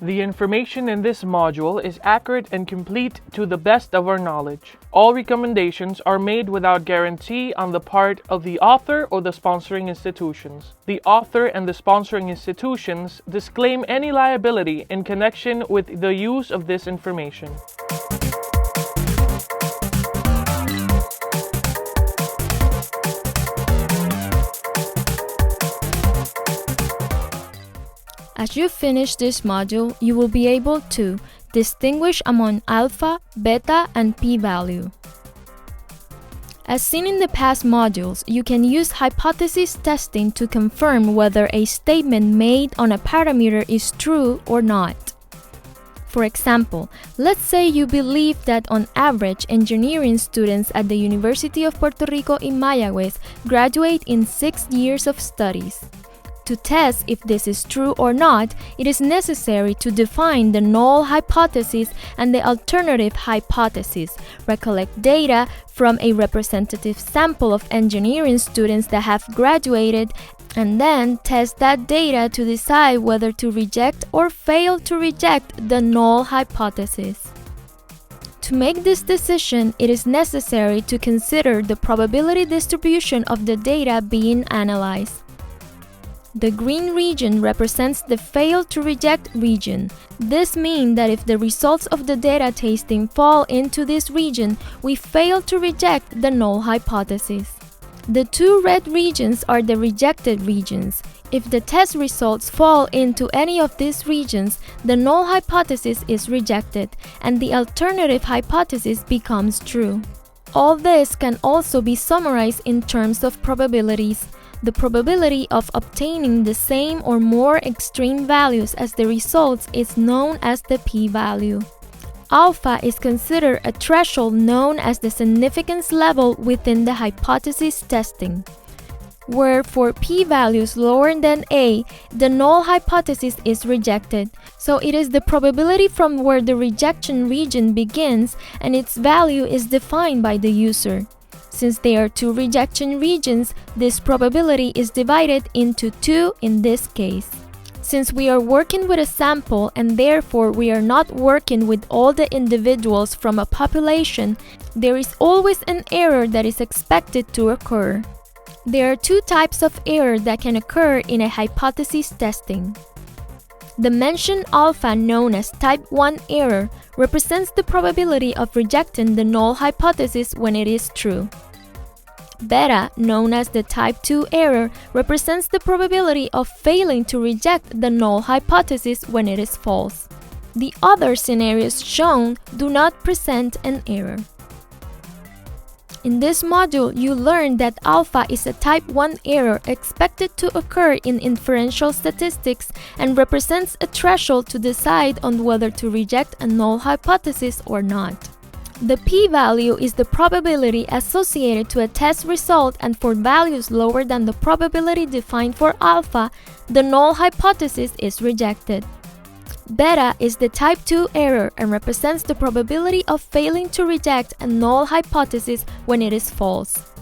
The information in this module is accurate and complete to the best of our knowledge. All recommendations are made without guarantee on the part of the author or the sponsoring institutions. The author and the sponsoring institutions disclaim any liability in connection with the use of this information. As you finish this module, you will be able to distinguish among alpha, beta, and p-value. As seen in the past modules, you can use hypothesis testing to confirm whether a statement made on a parameter is true or not. For example, let's say you believe that on average, engineering students at the University of Puerto Rico in Mayagüez graduate in 6 years of studies. To test if this is true or not, it is necessary to define the null hypothesis and the alternative hypothesis, recollect data from a representative sample of engineering students that have graduated, and then test that data to decide whether to reject or fail to reject the null hypothesis. To make this decision, it is necessary to consider the probability distribution of the data being analyzed. The green region represents the fail to reject region. This means that if the results of the data testing fall into this region, we fail to reject the null hypothesis. The two red regions are the rejected regions. If the test results fall into any of these regions, the null hypothesis is rejected, and the alternative hypothesis becomes true. All this can also be summarized in terms of probabilities. The probability of obtaining the same or more extreme values as the results is known as the p-value. Alpha is considered a threshold known as the significance level within the hypothesis testing, where for p-values lower than A, the null hypothesis is rejected. So it is the probability from where the rejection region begins, and its value is defined by the user. Since there are two rejection regions, this probability is divided into two in this case. Since we are working with a sample and therefore we are not working with all the individuals from a population, there is always an error that is expected to occur. There are two types of error that can occur in a hypothesis testing. The mentioned alpha, known as type 1 error, represents the probability of rejecting the null hypothesis when it is true. Beta, known as the type 2 error, represents the probability of failing to reject the null hypothesis when it is false. The other scenarios shown do not present an error. In this module, you learned that alpha is a type 1 error expected to occur in inferential statistics and represents a threshold to decide on whether to reject a null hypothesis or not. The p-value is the probability associated to a test result, and for values lower than the probability defined for alpha, the null hypothesis is rejected. Beta is the type 2 error and represents the probability of failing to reject a null hypothesis when it is false.